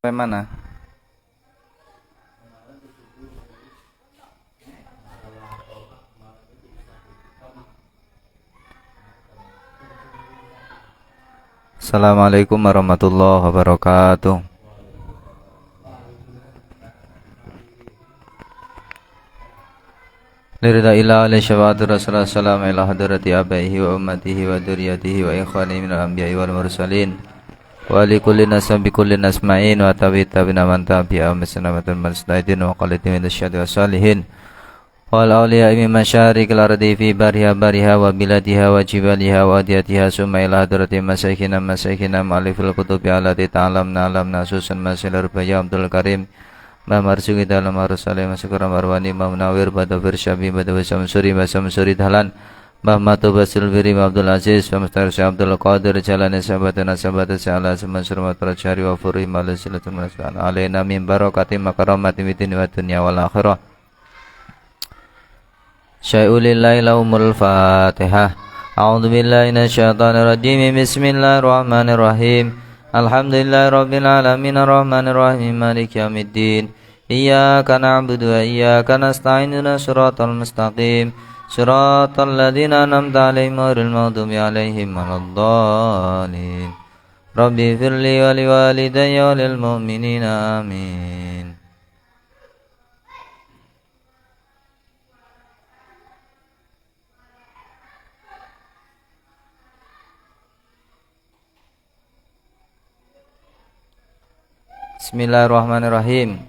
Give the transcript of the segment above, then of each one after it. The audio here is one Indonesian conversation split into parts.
Sampai mana? Assalamualaikum warahmatullahi wabarakatuh. Lirida ila ala syafa'ati rasulullah salam ila hadrati abaihi wa ummatihi wa duriyatihi wa ikhwani minal anbiya'i wal mursalin wa li kulli nasam bi kulli nasma'in wa tabi'ina man tabi'a masnamatul mustahidin wa qaliti min asyhadu wa salihin wal awliya min masyarikil ardi fi bariha wa biladiha wa jibaliha wa adiyatiha summa ila hadrati masyaikhina ma'alifil kutubi alati ta'alamna alamna susan masyilur baya Abdul Karim Mbah Marzuki dalam Arus Salim Masyukur Marwani Mbah Munawir Badawir Syabi Badawir Samsuri Dahlan Mbah Matu Basil Biri Abdul Aziz Mbah Mustar Syah Abdul Qadir Jalani Sahabatana Sahabat Sya'ala Semansur Matra Syari Wa Furih Malasilatul Manaskan Alaina min barakati makaramati midin wa dunya wal akhirah Syai'ulillahi lahumul fatihah A'udhu billahi nasyaitanir rajim Bismillahirrahmanirrahim Alhamdulillahi rabbil alamin arrahmanir rahim maliki yaumiddin Iyyaka na'budu wa iyyaka nasta'in ihdinas siratal mustaqim siratal ladzina an'amta 'alaihim ghairil maghdubi 'alaihim waladdallin Rabbi firli wa liwalidayya wa lil mu'minina amin. Bismillahirrahmanirrahim.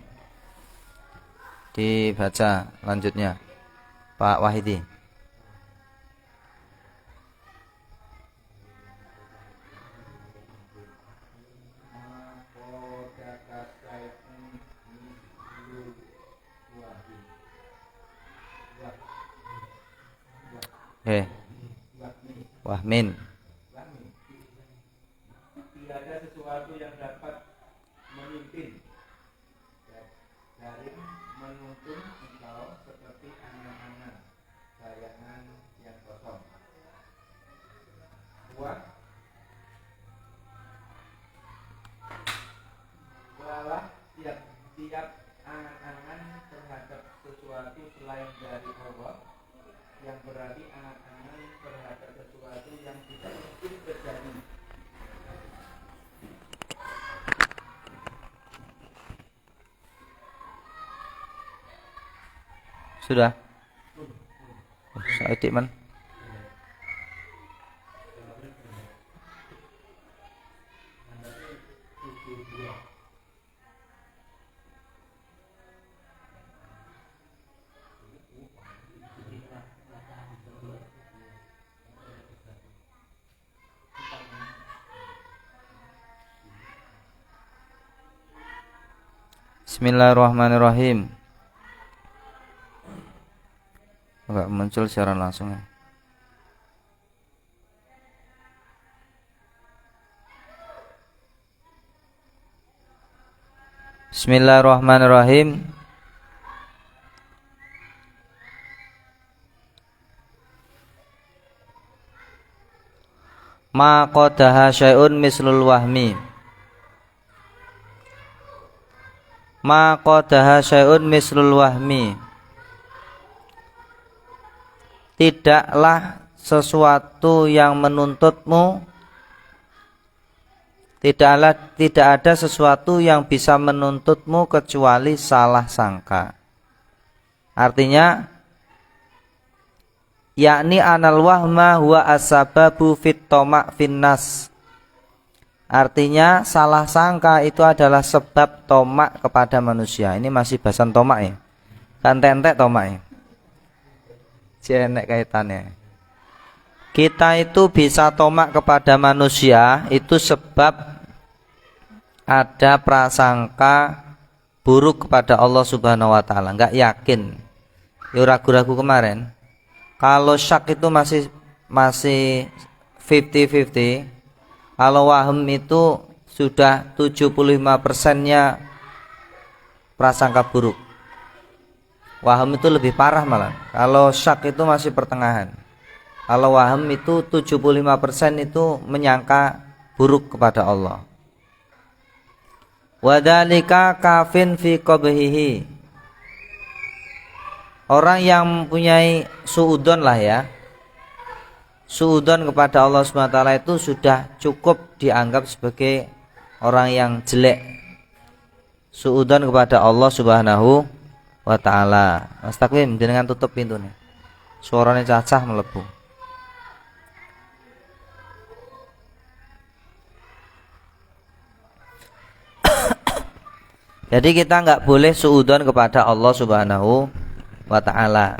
Dibaca lanjutnya Pak Wahidi. Wahmin. Tidak ada sesuatu yang dapat memimpin dari menuntun engkau seperti angan-angan bayangan yang kosong. Walah tiap angan-angan terhadap sesuatu selain dari Allah, yang berarti angan-angan terhadap sesuatu yang tidak mungkin terjadi. Sudah. Saya man. Bismillahirrahmanirrahim. Enggak muncul secara langsung ya. Bismillahirrahmanirrahim. Ma qadaha syai'un mislul wahmi. Ma qadaha syai'un mislul wahmi. Tidaklah sesuatu yang menuntutmu, tidak ada sesuatu yang bisa menuntutmu kecuali salah sangka. Artinya, yakni anal wahma huwa as-sababu fit tama' finnas. Artinya salah sangka itu adalah sebab tomak kepada manusia. Ini masih bahasan tomak ya. Kan tentek tomak ya. Jenek kaitannya. Kita itu bisa tomak kepada manusia itu sebab ada prasangka buruk kepada Allah Subhanahu wa taala, enggak yakin. Ya ragu-ragu kemarin. Kalau syak itu masih 50-50. Kalau wahm itu sudah 75%-nya prasangka buruk. Waham itu lebih parah malah. Kalau syak itu masih pertengahan. Kalau waham itu 75% itu menyangka buruk kepada Allah. Wadzalika kafin fi qabhihi. Orang yang mempunyai suudzon lah ya, suudzon kepada Allah SWT itu sudah cukup dianggap sebagai orang yang jelek. Suudzon kepada Allah Subhanahu wa ta'ala. Mas Takwim jenengan tutup pintunya, suaranya cacah melebu. Jadi kita nggak boleh suudzon kepada Allah Subhanahu wa ta'ala.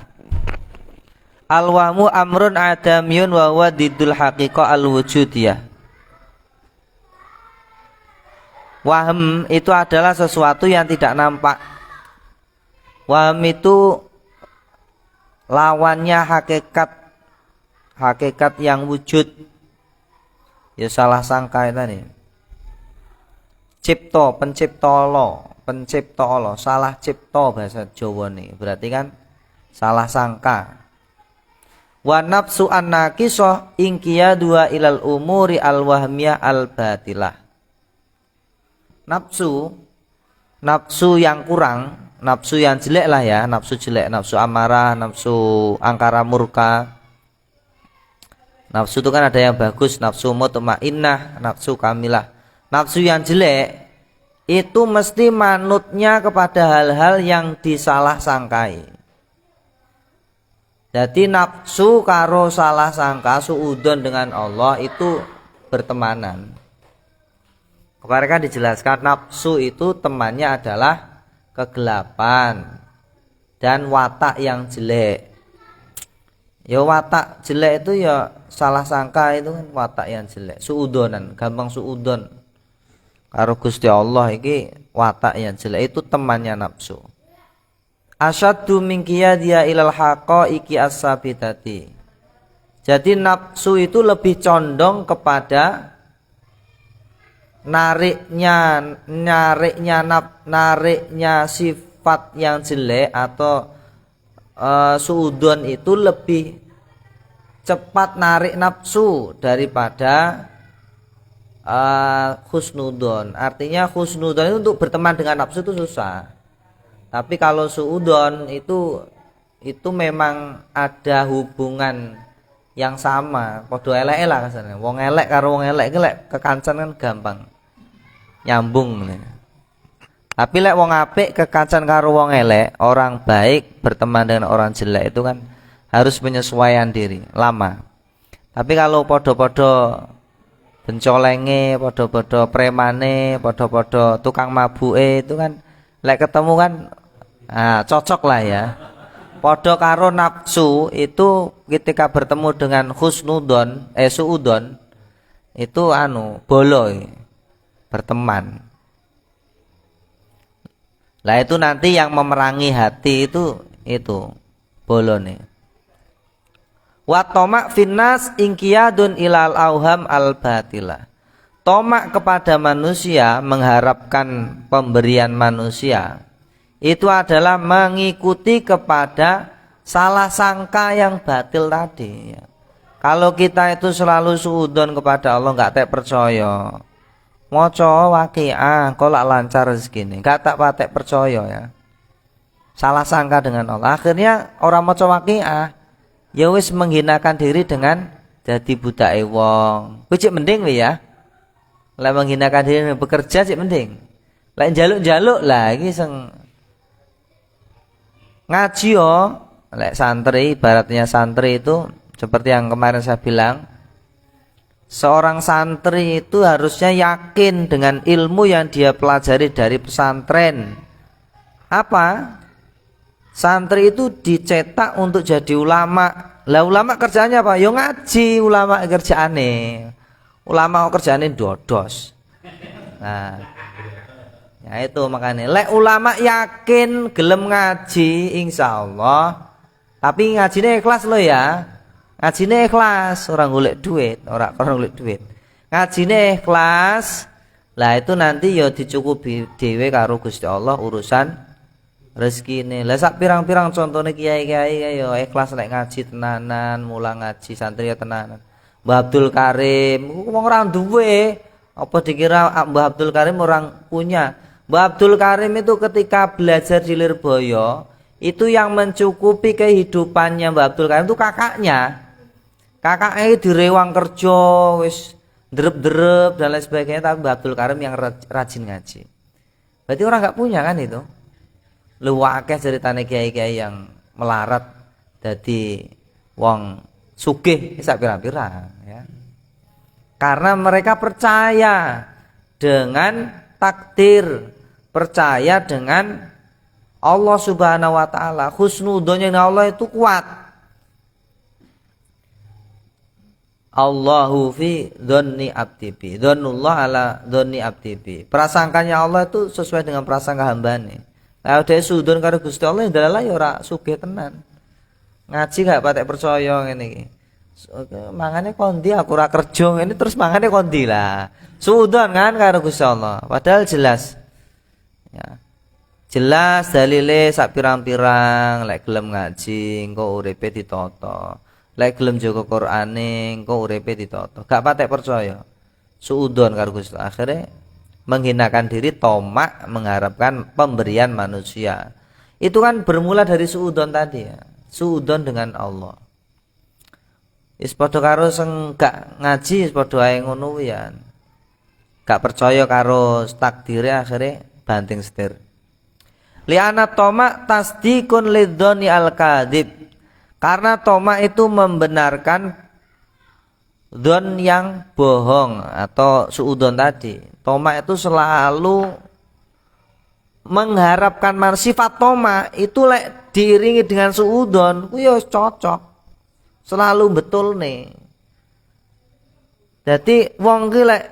Al-wahmu amrun adamiyun wa huwa diddul haqiqah al-wujudiyah. Wahm itu adalah sesuatu yang tidak nampak. Wahm itu lawannya hakikat, hakikat yang wujud. Ya salah sangka tadi. Cipto, pencipta Allah, salah cipta bahasa Jawa nih. Berarti kan salah sangka. Wa nafsu an-naqisah ingkiya dua ilal umuri al-wahmiyah al-batilah. Nafsu yang kurang, nafsu yang jelek lah ya, nafsu jelek, nafsu amarah, nafsu angkara murka. Nafsu itu kan ada yang bagus, nafsu mutmainnah, nafsu kamilah. Nafsu yang jelek itu mesti manutnya kepada hal-hal yang disalah sangkai. Jadi nafsu karo salah sangka, suudzon dengan Allah itu bertemanan. Kemarin kan dijelaskan nafsu itu temannya adalah kegelapan dan watak yang jelek. Ya watak jelek itu ya salah sangka itu kan watak yang jelek. Suudzonan, gampang suudzon karo Gusti Allah iki watak yang jelek itu temannya nafsu. Asyaddu min qiyadiya ilal haqaiqi as-sabitati. Jadi nafsu itu lebih condong kepada nariknya sifat yang jelek atau suudzon itu lebih cepat narik nafsu daripada husnudzon. Artinya husnudzon itu untuk berteman dengan nafsu itu susah. Tapi kalau suudzon itu memang ada hubungan yang sama. Padha eleke lah kasane. Wong elek karo wong elek iki lek kekancan kan gampang nyambung. Tapi lek wong apik kekancan karo wong elek, orang baik berteman dengan orang jelek itu kan harus penyesuaian diri, lama. Tapi kalau podo-podo bencolenge, podo-podo premane, podo-podo tukang mabuke itu kan lek ketemu kan cocok lah ya. Podo karo nafsu itu ketika bertemu dengan husnudzon, suudzon itu boloi berteman. Lah itu nanti yang memerangi hati itu bolone. Wa tama' finnas inqiyadun ilal auham al batilah. Tomak kepada manusia, mengharapkan pemberian manusia, itu adalah mengikuti kepada salah sangka yang batil tadi. Kalau kita itu selalu suudzon kepada Allah, nggak tak percaya, moco waqiah kolak lancar rezeki, nggak tak patek percaya ya, salah sangka dengan Allah. Akhirnya orang moco waqiah ya wis menghinakan diri dengan jadi budake wong. Kuwi cek mending ya. Lek menghinakan diri bekerja cek mending. Lek njaluk-njaluk lah iki sing ngaji yo, lek santri, ibaratnya santri itu seperti yang kemarin saya bilang, seorang santri itu harusnya yakin dengan ilmu yang dia pelajari dari pesantren. Apa? Santri itu dicetak untuk jadi ulama. Lah ulama kerjanya apa? Yo ngaji, ulama kerjaane. Ulama kerjaane dodos. Nah, ya itu makanya lek ulama yakin gelem ngaji insyaallah, tapi ngajine ikhlas lo ya. Ngajine ikhlas, orang golek duit, orang golek duit. Ngajine ikhlas, lah itu nanti ya dicukupi dhewe karo Gusti Allah urusan rezekine. Lah sak pirang-pirang contone kiai-kiai ya ikhlas lek ngaji tenanan, mulang ngaji santri ya tenanan. Mbah Abdul Karim, wong ora duwe, apa dikira Mbah Abdul Karim orang punya? Mbah Abdul Karim itu ketika belajar di Lirboyo, itu yang mencukupi kehidupannya Mbah Abdul Karim itu kakaknya. Kakaknya direwang kerja, wis derep-derep dan lain sebagainya, tapi Mbah Abdul Karim yang rajin ngaji. Berarti orang nggak punya kan itu. Lu akeh ceritane kiai-kiai yang melarat dadi wong sugih sak pira-pira ya. Karena mereka percaya dengan takdir, percaya dengan Allah Subhanahu wa taala, husnudzonnya Allah itu kuat. Allahu fi dzanni abdi bi. Dzannullah ala dzanni abdi bi. Prasangkanya Allah itu sesuai dengan prasangka hambane. Lah dhewe sudzon karo Gusti Allah ndalah ya ora sugih tenan. Ngaji gak patek percaya ngene iki. Mangane kondi aku ora kerja ngene terus mangane kondi lah. Sudzon kan karo Gusti Allah. Padahal jelas. Ya. Jelas dalile sak pirang-pirang lek gelem ngaji engko uripe ditata. Lek gelem jaga Qur'ane engko uripe ditata. Gak patek percaya. Suudzon karo Gusti. Akhirnya menghinakan diri, tomak, mengharapkan pemberian manusia. Itu kan bermula dari suudzon tadi ya. Suudzon dengan Allah. Wis padha karo sing gak ngaji wis padha ae ngono ya. Gak percaya karo takdire akhirnya banting setir. Li'ana tomak tasdikun lidzoni al-kadhib. Karena tomak itu membenarkan dzon yang bohong atau suudzon tadi. Tomak itu selalu mengharapkan sifat tomak itu lek diiringi dengan suudzon, ku ya cocok. Selalu betul nih. Jadi wong ki lek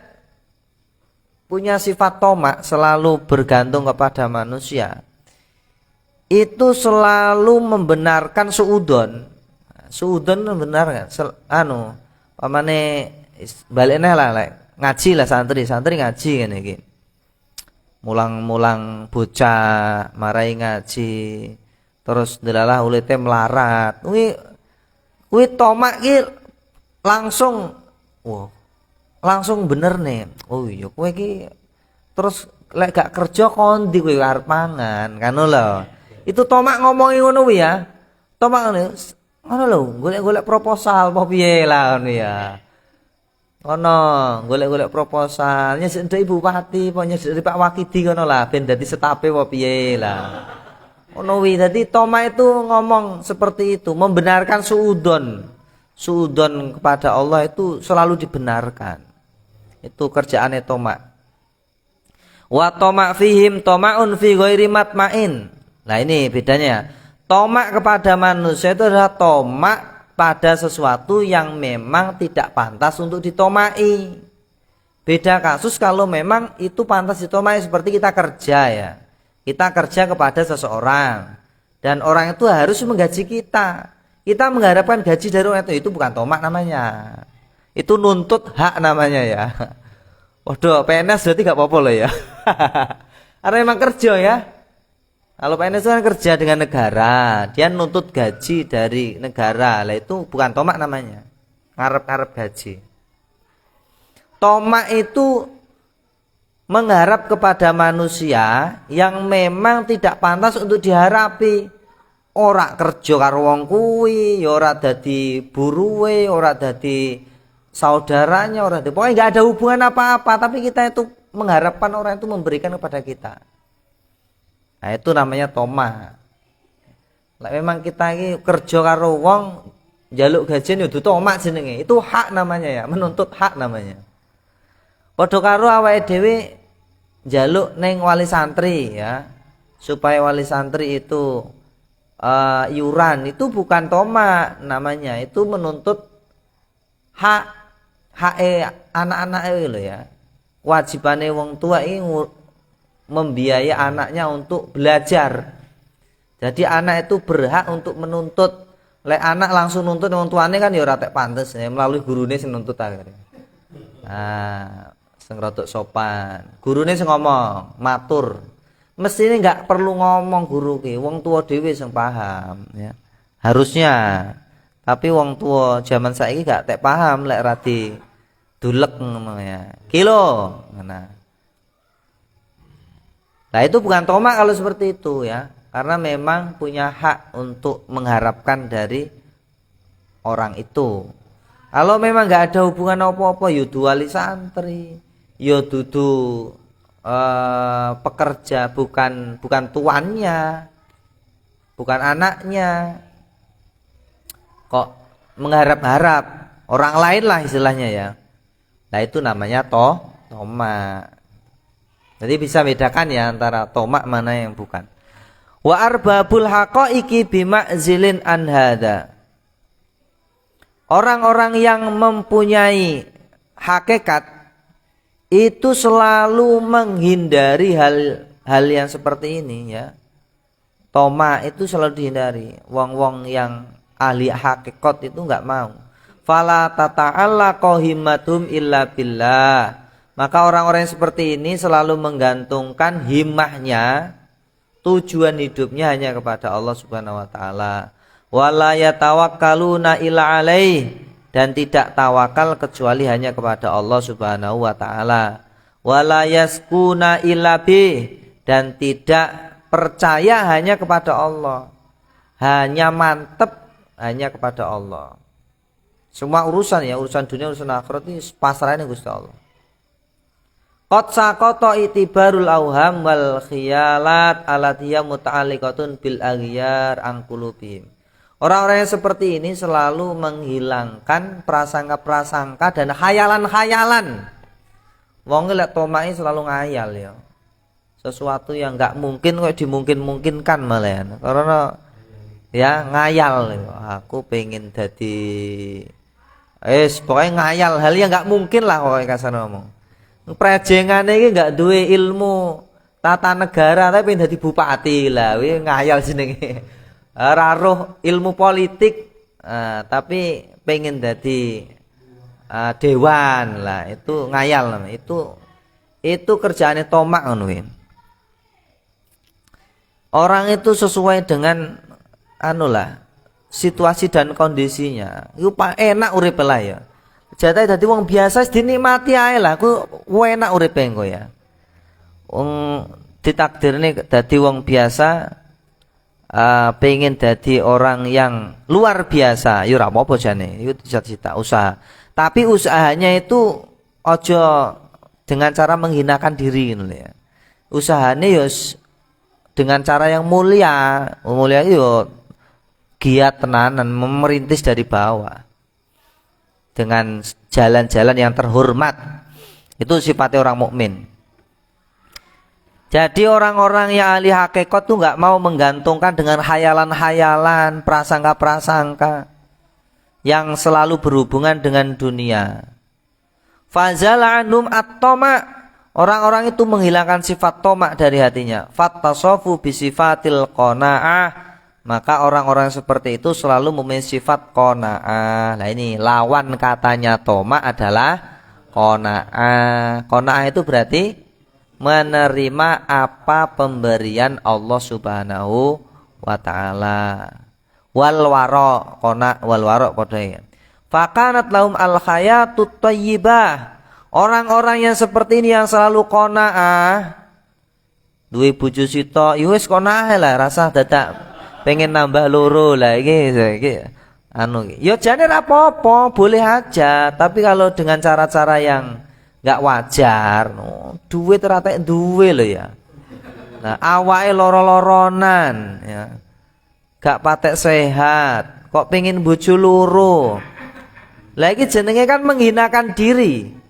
punya sifat tomak selalu bergantung kepada manusia. Itu selalu membenarkan suudzon. Suudzon membenarkan pamane balikne lah lek ngaji lah santri ngaji ngene iki. Mulang-mulang bocah marai ngaji terus delalah ulite melarat. Kuwi tomak ki langsung langsung bener nih. Oh iya kowe iki terus lek gak kerja kondi kowe arep mangan kan lho. Itu tomak ngomongi ngono ya. Tomak ngono lho, golek-golek proposal apa piye lah ngono ya. Ono golek-golek proposal nyesek ndek bupati apa nyesek dari Pak Wakidi ngono lah ben dadi setape apa piye lah. Ono wi dadi tomak itu ngomong seperti itu, membenarkan suudzon. Suudzon kepada Allah itu selalu dibenarkan. Itu kerjaane tomak. Wa tomak fihim tomaun fi ghairi matmain. Nah ini bedanya. Tomak kepada manusia itu adalah tomak pada sesuatu yang memang tidak pantas untuk ditomai. Beda kasus kalau memang itu pantas ditomai, seperti kita kerja ya. Kita kerja kepada seseorang dan orang itu harus menggaji kita. Kita mengharapkan gaji dari orang itu bukan tomak namanya. Itu nuntut hak namanya ya. Waduh, PNS berarti gak apa-apa loh ya. Karena memang kerja ya. Kalau PNS itu kan kerja dengan negara, dia nuntut gaji dari negara, lah itu bukan tomak namanya, ngarep-ngarep gaji. Tomak itu mengharap kepada manusia yang memang tidak pantas untuk diharapi. Ora kerja karo wong kuwi, ya ora dadi buruwe, ora dadi saudaranya, ora dadi, pokoknya nggak ada hubungan apa-apa, tapi kita itu mengharapkan orang itu memberikan kepada kita. Nah itu namanya tomak. Lah memang kita ini kerja karo wong njaluk gajian ya dudu tomak jenenge. Itu hak namanya ya, menuntut hak namanya. Padha karo awake dhewe njaluk ning wali santri ya. Supaya wali santri itu iuran, itu bukan tomak namanya. Itu menuntut hak anak-anak lho ya. Wajibane wong tua ini membiayai anaknya untuk belajar. Jadi anak itu berhak untuk menuntut. Lek anak langsung nuntut wong tuane kan ya ora tek pantes ya, melalui gurune sing nuntut akhirnya. Nah, sing rodok sopan. Gurune sing ngomong, matur. Mestine enggak perlu ngomong guru ki, wong tua dhewe sing paham ya. Harusnya. Tapi wong tua zaman saiki gak tek paham lek rati dulek ngono ya. Kilo. Nah. Nah itu bukan tomak kalau seperti itu ya, karena memang punya hak untuk mengharapkan dari orang itu. Kalau memang nggak ada hubungan apa-apa, ya duali santri, ya dudu pekerja, bukan tuannya, bukan anaknya, kok mengharap-harap orang lain lah istilahnya ya. Nah itu namanya tomak. Jadi bisa bedakan ya antara tomak mana yang bukan. Wa arbabul haqaiqi bima'zilin an hada. Orang-orang yang mempunyai hakikat itu selalu menghindari hal yang seperti ini ya. Tomak itu selalu dihindari. Wong-wong yang ahli hakikat itu enggak mau. Fala tata'allaqa himmatum illa billah. Maka orang-orang yang seperti ini selalu menggantungkan himmahnya, tujuan hidupnya hanya kepada Allah Subhanahu wa taala. Wala yatawakkaluna illa alaih, dan tidak tawakal kecuali hanya kepada Allah Subhanahu wa taala. Wala yaskuna illa bih, dan tidak percaya hanya kepada Allah. Hanya mantep hanya kepada Allah. Semua urusan ya, urusan dunia, urusan akhirat ini pasrahnya Gusti Allah. Qad saqata itibarul auham wal khiyalat alatiyya muta'alliqatun bil aghyar an qulubihim. Orang-orang yang seperti ini selalu menghilangkan prasangka-prasangka dan khayalan-khayalan. Wong lek tomake selalu ngayal ya. Sesuatu yang enggak mungkin kok dimungkin-mungkinkan malah. Karena ya ngayal ya. Aku pengen jadi pokoknya ngayal hal yang enggak mungkin lah kok kasar ngomong. Prejengane iki enggak duwe ilmu tata negara tapi pengen dadi bupati lah, kuwi ngayal jenenge. Ora roh ilmu politik tapi pengen jadi dewan lah, itu ngayal namanya. Itu kerjaannya tomak ngono. Orang itu sesuai dengan situasi dan kondisinya. Iku enak urip lah ya. Jatahe dadi wong biasa dinikmati ae lah, ku enak uripe engko ya. Wong ditakdirne dadi wong biasa, pengen jadi orang yang luar biasa, ya ora apa-apa jane, itu cita-cita usaha. Tapi usahanya itu ojo dengan cara menghinakan diri gitu ya. Usahane ya dengan cara yang mulia. Mulia itu giat tenanan, memerintis dari bawah. Dengan jalan-jalan yang terhormat. Itu sifatnya orang mukmin. Jadi orang-orang yang ahli hakikat tuh nggak mau menggantungkan dengan khayalan-khayalan, prasangka-prasangka yang selalu berhubungan dengan dunia. Fazala anhum at-tama'. Orang-orang itu menghilangkan sifat tomak dari hatinya. Fattasafu bisifatil qanaah. Maka orang-orang seperti itu selalu memiliki sifat qanaah. Nah ini lawan katanya tomak adalah qanaah. Qanaah itu berarti menerima apa pemberian Allah Subhanahu wa taala. Wal wara, qana wal wara padha. Fakanat lahum al hayatut thayyibah. Orang-orang yang seperti ini yang selalu qanaah, duwe bojo sita, ya wis qanaah lah, rasa dadak pengen nambah loro lah iki ya jane ra apa-apa, boleh aja, tapi kalau dengan cara-cara yang enggak wajar, duwe terate duwe lho ya. Nah, awake loro-loronan ya. Gak patek sehat, kok pengen bojo loro. Lah iki jenenge kan menghinakan diri.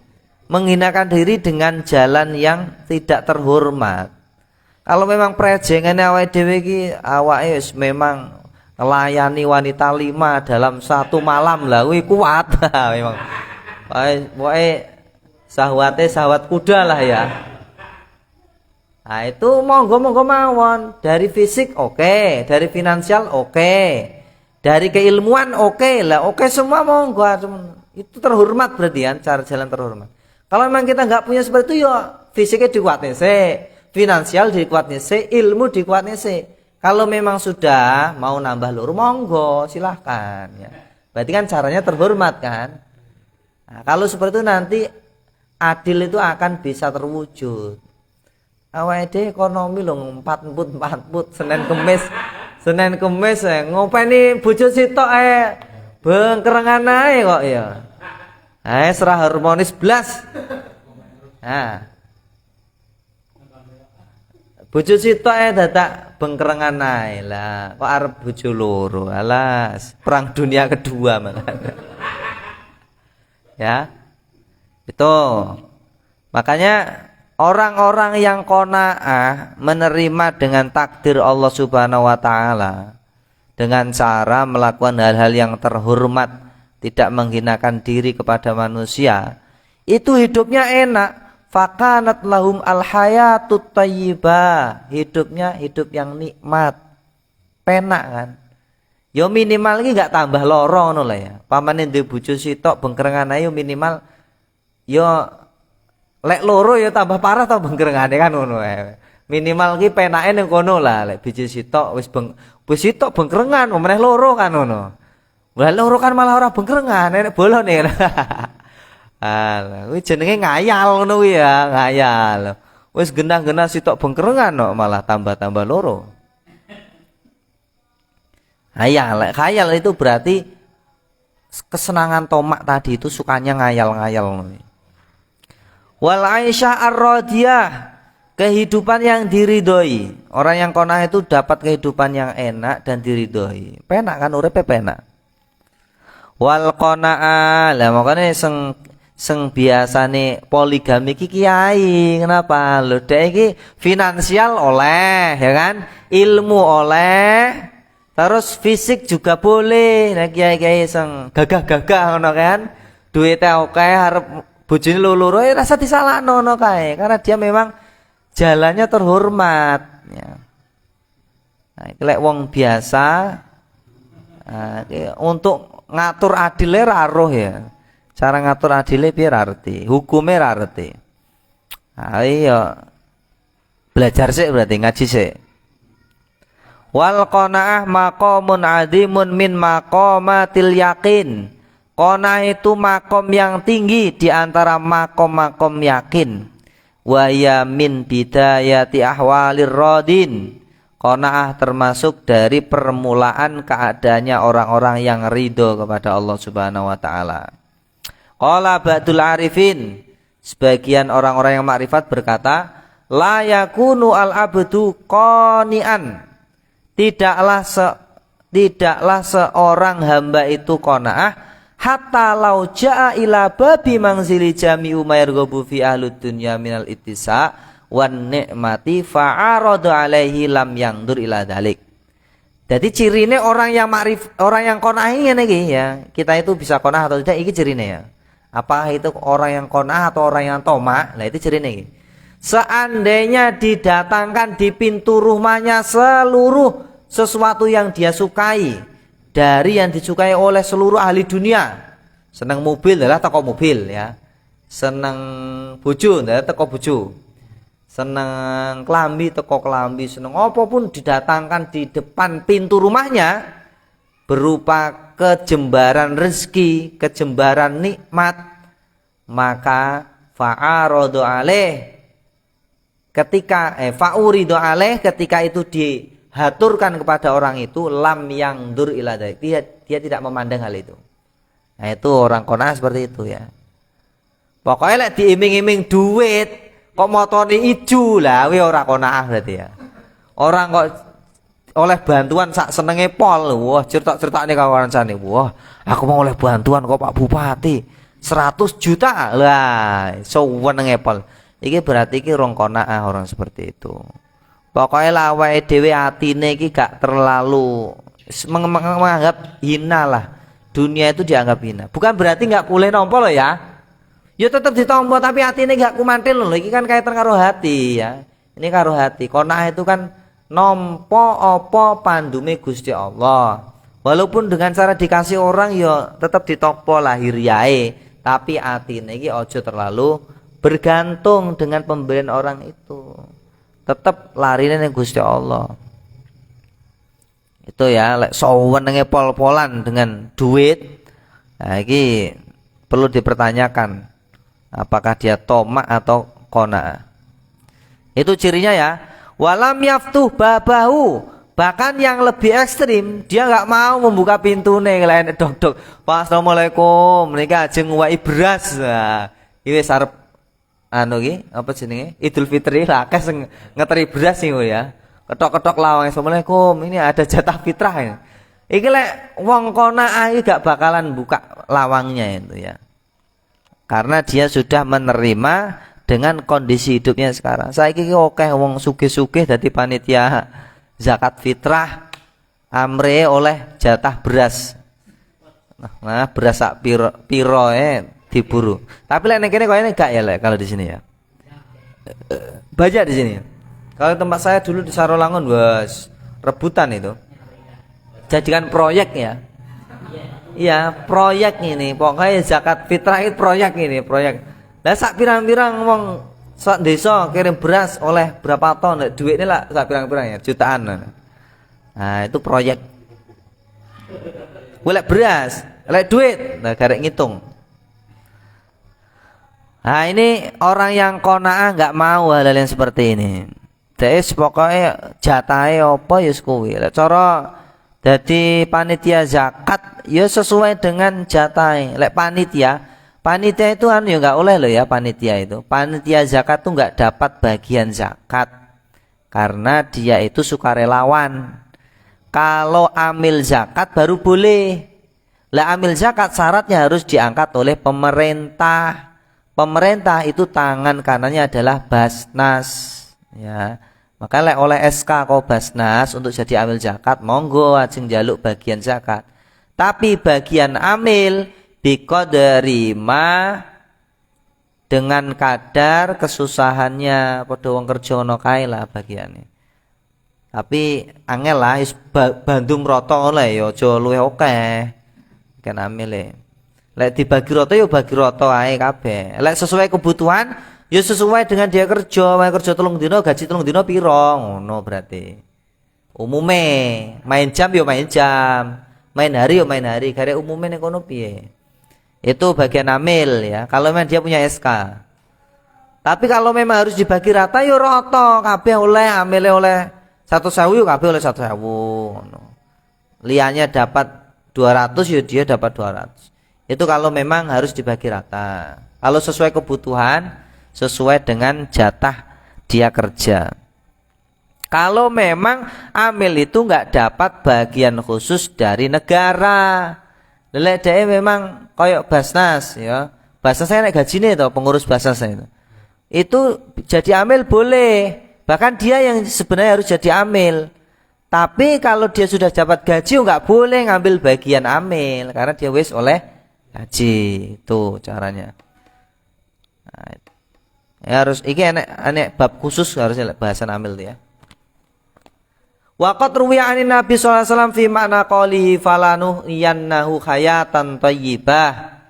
Menghinakan diri dengan jalan yang tidak terhormat. Kalau memang prejengane awake dhewe iki awake wis memang melayani wanita 5 dalam satu malam lah, kuwi kuat memang. Pokoke sahwat kuda lah ya. Nah itu monggo mawon. Dari fisik oke, dari finansial oke, dari keilmuan oke lah, oke semua monggo. Itu terhormat berarti kan, cara jalan terhormat. Kalau memang kita nggak punya seperti itu ya fisiknya dikuatnya sih, finansial dikuatnya sih, ilmu dikuatnya sih. Kalau memang sudah mau nambah lur monggo silahkan ya. Berarti kan caranya terhormat kan. Nah, kalau seperti itu nanti adil itu akan bisa terwujud. awake dhewe ekonomi lho empat-emput Senin Kemis ngopeni bojo sitok bengkerengan ae kok ya. Serah harmonis blas. Nah. Bojo sitok dadak bengkerengan ae lah. Kok arep bojo loro. Alas, perang dunia kedua malah. Ya. Itu. Makanya orang-orang yang qanaah menerima dengan takdir Allah Subhanahu wa taala dengan cara melakukan hal-hal yang terhormat, tidak menghinakan diri kepada manusia, itu hidupnya enak. Fakanat lahum alhayatut thayyibah, hidupnya hidup yang nikmat, penak kan. Yo minimal iki gak tambah loro ngono lah ya. Pamane duwe bojo sitok bengkerengan ae minimal yo lek loro ya tambah parah ta bengkerengane kan ngono ae. Minimal ki penake ning kono lah, lek bojo sitok wis sitok bengkerengan meneh loro kan ngono. Lah loro kan malah ora bengkerengan nek bolone. Kuwi jenenge ngayal ngono kuwi ya, ngayal. Wis genah-genah sitok bengkerengan kok malah tambah-tambah loro. Khayal itu berarti kesenangan tomak tadi itu sukanya ngayal-ngayal. Wal aisyah ar-radiyah, kehidupan yang diridhoi. Orang yang qanaah itu dapat kehidupan yang enak dan diridhoi. Penak kan uripe penak. Wal qanaah, lah makane sing biasane poligami iki kiai. Kenapa? Lho dhek iki finansial oleh, ya kan? Ilmu oleh, terus fisik juga boleh. Nah kiai-kiai sing gagah-gagah ngono kan. Duwite akeh arep bojone loro rasa disalahno ngono kae karena dia memang jalannya terhormat ya. Nah, iki lek wong biasa untuk ngatur adile ra roh ya. Cara ngatur adile piye ra ngerti, hukume ra ngerti. Iya. Belajar sik berarti ngaji sik. Wal qanaah maqamun azimun min maqamatil yaqin. Qanaah itu makom yang tinggi di antara makom-makom yakin. Wa ya min bidayati ahwalir radin. Qanaah termasuk dari permulaan keadaannya orang-orang yang ridho kepada Allah Subhanahu wa taala. Qala ba'dul arifin, sebagian orang-orang yang makrifat berkata, la yakunu al-abdu qani'an. Tidaklah seorang hamba itu qanaah hatta lau jaa ila babi manzili jami'u ma yarghabu fi ahlud dunya minal ittisa wan ni'mati fa'arada alaihi lam yangdur ila dalik. Jadi cirine orang yang qanaah ngene iki ya. Kita itu bisa qanaah atau tidak iki cirine ya. Apakah itu orang yang qanaah atau orang yang tomak? Nah itu cirine iki. Seandainya didatangkan di pintu rumahnya seluruh sesuatu yang dia sukai dari yang disukai oleh seluruh ahli dunia. Senang mobil adalah toko mobil ya. Senang bojo adalah toko bojo. Senang kelambi toko kelambi. Senang apapun didatangkan di depan pintu rumahnya berupa kejembaran rezeki, kejembaran nikmat, maka fa'aradu alaih fa'uridu alaih ketika itu dihaturkan kepada orang itu lam yang dur ila dalik, dia tidak memandang hal itu. Nah itu orang qanaah seperti itu ya. Pokoknya lek diiming-iming duit kok motone ijo lah kuwi ora qanaah berarti ya. Orang kok oleh bantuan sak senenge pol, wah cerita-ceritane kawancane, wah aku mau oleh bantuan kok Pak Bupati 100 juta lah, senenge pol. Iki berarti iki rong qanaah orang seperti itu. Pokoknya lah awake dhewe atine iki gak terlalu menganggap hina lah. Dunia itu dianggap hina. Bukan berarti gak boleh nampa loh ya. Ya tetap ditampa tapi atine gak kumantil loh. Iki kan kaitan karo hati ya. Ini karo hati. Qanaah itu kan nampa apa pandume Gusti Allah. Walaupun dengan cara dikasih orang ya tetap ditampa lahiriae, tapi atine iki aja terlalu bergantung dengan pemberian orang itu. Tetap larine ning Gusti Allah. Itu ya, lek sawenenge pol-polan dengan duit. Nah, iki perlu dipertanyakan apakah dia tomak atau qanaah. Itu cirinya ya. Walam yaftuh babahu. Bahkan yang lebih ekstrim, dia nggak mau membuka pintu nih lain dok. Pak assalamualaikum, menika ajeng nguwai beras. Nah, iki wis arep anu ki apa jenenge? Idul Fitri lah akeh sing ngeteri beras sih ya. Ketok-ketok lawang assalamualaikum, ini ada jatah fitrah ya. Iki lek wong konaah iki gak bakalan buka lawangnya itu ya. Karena dia sudah menerima dengan kondisi hidupnya sekarang. Saiki ki akeh wong sugih-sugih dadi panitia zakat fitrah amre oleh jatah beras. Nah, beras sak piro diburu. Tapi lek nek kene koyo gak ya lek kalau di sini ya. Banyak di sini. Kalau tempat saya dulu di Sarolangun was rebutan itu. Jadikan proyek ya. Iya, proyek ini. Pokoknya zakat fitrah itu proyek ini, proyek. Lah sak pirang-pirang wong sak desa kirim beras oleh berapa ton, duitnya lah sak pirang-pirang ya, jutaan. Nah, itu proyek. Golek beras, golek duit, nah garek ngitung. Nah, ini orang yang qanaah enggak mau hal-hal yang seperti ini. Dhewe pokoknya jatahe apa ya kuwi. Lek cara dadi panitia zakat ya sesuai dengan jatahe. Lek panitia itu ya enggak oleh loh ya panitia itu. Panitia zakat tuh enggak dapat bagian zakat karena dia itu sukarelawan. Kalau amil zakat baru boleh. Lah amil zakat syaratnya harus diangkat oleh pemerintah. Pemerintah itu tangan kanannya adalah Basnas ya. Maka lek oleh SK kau Basnas untuk jadi amil zakat monggo ajeng njaluk bagian zakat. Tapi bagian amil biqadri ma dengan kadar kesusahannya padha wong kerja ngono kae lah bagiane. Tapi angel lah is bandung rata oleh ya aja luwih akeh kan amile. Lek dibagi rata ya bagi rata ae kabeh. Lek sesuai kebutuhan ya sesuai dengan dia kerja. Wae kerja 3 dina gaji 3 dina pira ngono berarti. Umume main jam ya main jam, main hari ya main hari. Garek umume ning kono piye? Itu bagian amil ya. Kalau memang dia punya SK. Tapi kalau memang harus dibagi rata ya rata kabeh oleh amile oleh 1.000 ya kabeh oleh 1.000 ngono. Liannya dapat 200 ya dia dapat 200. Itu kalau memang harus dibagi rata. Kalau sesuai kebutuhan, sesuai dengan jatah dia kerja. Kalau memang amil itu nggak dapat bagian khusus dari negara. Lelek dhewe memang koyok Basnas ya. Basnas saya naik gajine to, pengurus Basnas itu. Itu jadi amil boleh. Bahkan dia yang sebenarnya harus jadi amil. Tapi kalau dia sudah dapat gaji nggak boleh ngambil bagian amil karena dia wis oleh gaji. Itu caranya. Nah, ya harus iki enek bab khusus harusnya bahasan amil ya. Waqat ruwiya anin Nabi sallallahu alaihi wasallam fi makna qalihi falanuh yannahu hayatan thayyibah.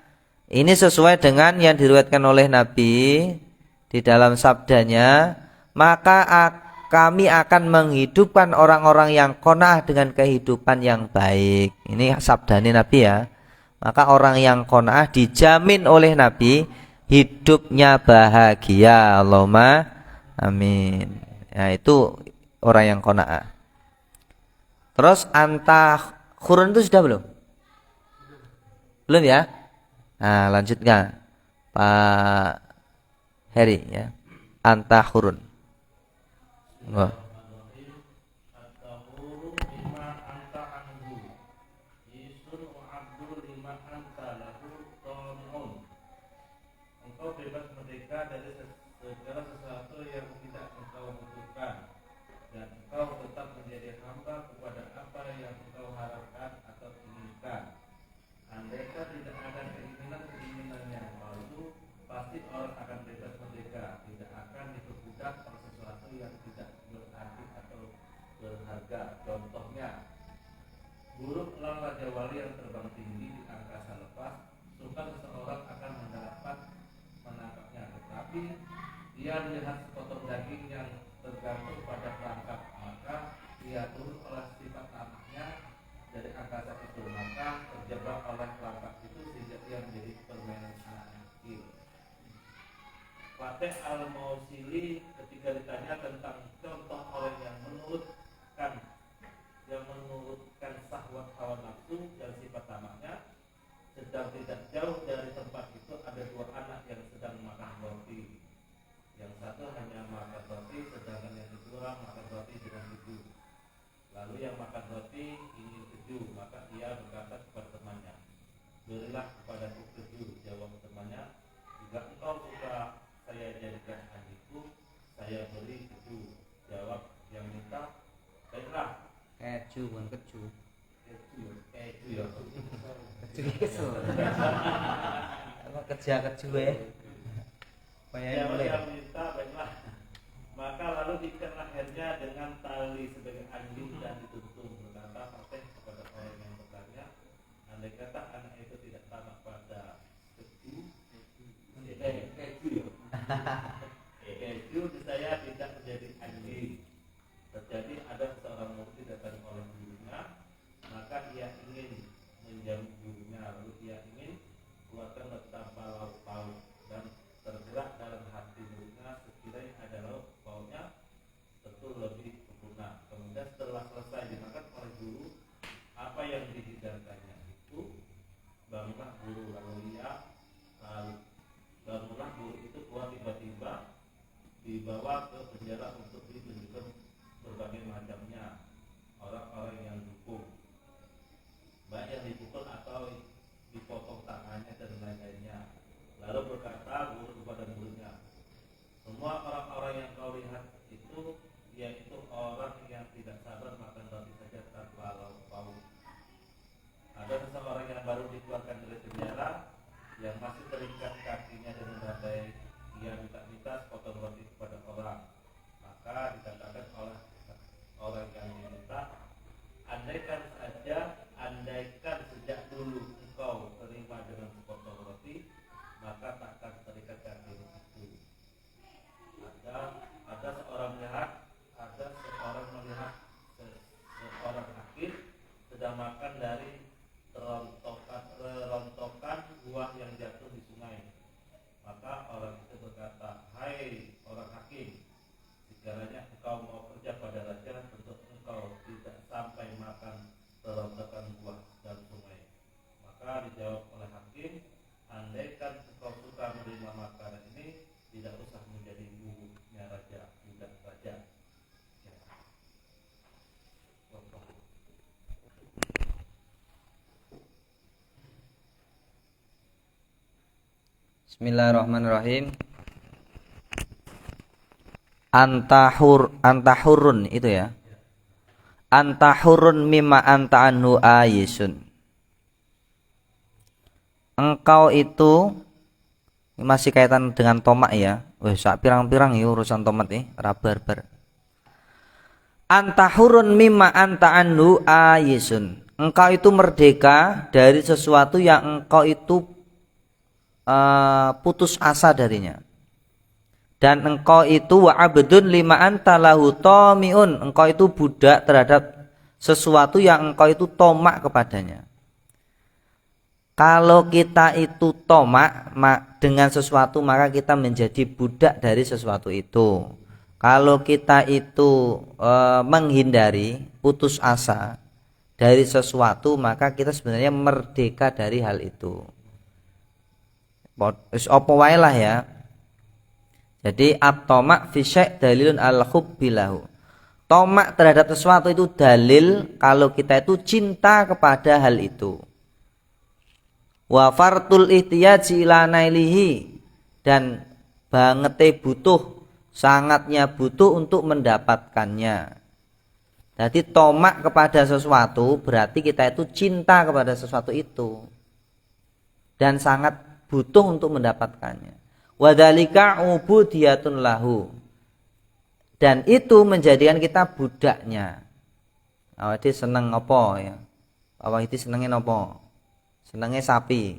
Ini sesuai dengan yang diriwayatkan oleh Nabi di dalam sabdanya, maka kami akan menghidupkan orang-orang yang qanaah dengan kehidupan yang baik. Ini sabdanya Nabi ya. Maka orang yang qanaah dijamin oleh Nabi hidupnya bahagia. Allahumma amin. Ya, itu orang yang qanaah. Terus khurun itu sudah belum? Belum ya? Nah, lanjutkan Pak Heri ya. Khurun. Wah. Engkau bebas merdeka dari segala sesuatu yang tidak engkau butuhkan, dan engkau tetap menjadi hamba kepada apa yang engkau harapkan atau inginkan. Andaikan tidak ada keinginan yang palsu, pasti orang akan bebas merdeka, tidak akan diperbudak oleh sesuatu yang tidak berarti atau berharga. Contohnya, burung elang Raja Wali yang terbang tinggi di angkasa lepas, suka seseorang akan menangkapnya, tetapi dia melihat sepotong daging yang tergantung pada perangkap, maka dia turun oleh sifat anaknya dari angkasa itu, maka terjebak oleh perangkap itu sehingga dia menjadi permainan anak kecil. Fatih Al-Mausili ketika jika ditanya tentang contoh orang yang menurutkan syahwat hawa nafsu dan sifat tamaknya, sedang tidak jauh dari tempat itu ada dua anak yang sedang makan roti. Yang satu hanya makan roti, sedangkan yang kedua makan roti dengan keju. Lalu yang makan roti ingin keju, maka ia berkata kepada temannya, berilah kepadaku keju. Jawab temannya, jika engkau suka saya jadikan adikku, saya beri keju. Jawab yang minta, baiklah. Keju bukan keju. Keju ya. Keju. Apa kerja keju ya? Jawab yang minta, baiklah. Maka lalu diikat lehernya dengan tali sebagai anjing dan dituntun. Berkata Fatih kepada orang yang bertanya, andai kata anak itu tidak tamak pada keju, keju saya tidak menjadi anjing. Terjadi ada seorang murid datang oleh gurunya, maka ia ingin menjauh gurunya, lalu ia ingin keluarkan betapa lauk pauk dan tergerak dalam hati muridnya sekiranya ada lauk pauknya tentu lebih sempurna. Kemudian setelah selesai dimakan oleh guru apa yang dihidangkannya itu, bangunlah guru bangunlah guru itu keluar tiba-tiba dibawa ke penjara untuk ditunjukkan berbagai macamnya orang-orang yang dukung, baik yang dipukul atau dipotong tangannya dan lain-lainnya. Lalu berkata guru kepada muridnya, semua orang-orang yang kau lihat itu yaitu orang yang tidak sabar makan roti saja tanpa lauk pauk. Ada seseorang yang baru dikeluarkan dari penjara yang masih terikat kakinya dengan rantai. Ia minta-minta sepotong roti kepada orang. Maka dikatakan oleh orang yang diminta, andaikan sejak dulu engkau terima dengan sepotong roti, maka takkan terikat kakimu itu. Ada seorang melihat seorang hakim sedang makan dari rontokan buah yang jatuh di sungai. Maka orang itu berkata, hai orang hakim, sekiranya engkau mau kerja pada raja, tentu engkau tidak sampai makan rontokan buah dan sungai. Maka dijawab oleh hakim, andaikan engkau suka menerima makanan ini, tidak usah menjadi budak raja. Ya. Bismillahirrahmanirrahim. Antahurun itu ya. Antahurun mimma anta anhu ayisun. Engkau itu, ini masih kaitan dengan tomak ya. Wah, sak pirang-pirang ya urusan tomat rabar-bar. Antahurun mimma anta anhu ayisun. Engkau itu merdeka dari sesuatu yang engkau itu putus asa darinya. Dan engkau itu wa abdun lima anta lahu tamiun. Engkau itu budak terhadap sesuatu yang engkau itu tomak kepadanya. Kalau kita itu tomak dengan sesuatu, maka kita menjadi budak dari sesuatu itu. Kalau kita itu menghindari, putus asa dari sesuatu, maka kita sebenarnya merdeka dari hal itu. Apa wae lah ya. Jadi at-tamak fi syai' dalilun al-hubbi lahu. Tomak terhadap sesuatu itu dalil kalau kita itu cinta kepada hal itu. Wa fartul ihtiyaji ila nailihi, dan bangete butuh, sangatnya butuh untuk mendapatkannya. Jadi tomak kepada sesuatu berarti kita itu cinta kepada sesuatu itu dan sangat butuh untuk mendapatkannya. Wadzalika ubudiyatun lahu, dan itu menjadikan kita budaknya. Awake seneng apa ya? Awake senenge apa? Senenge sapi.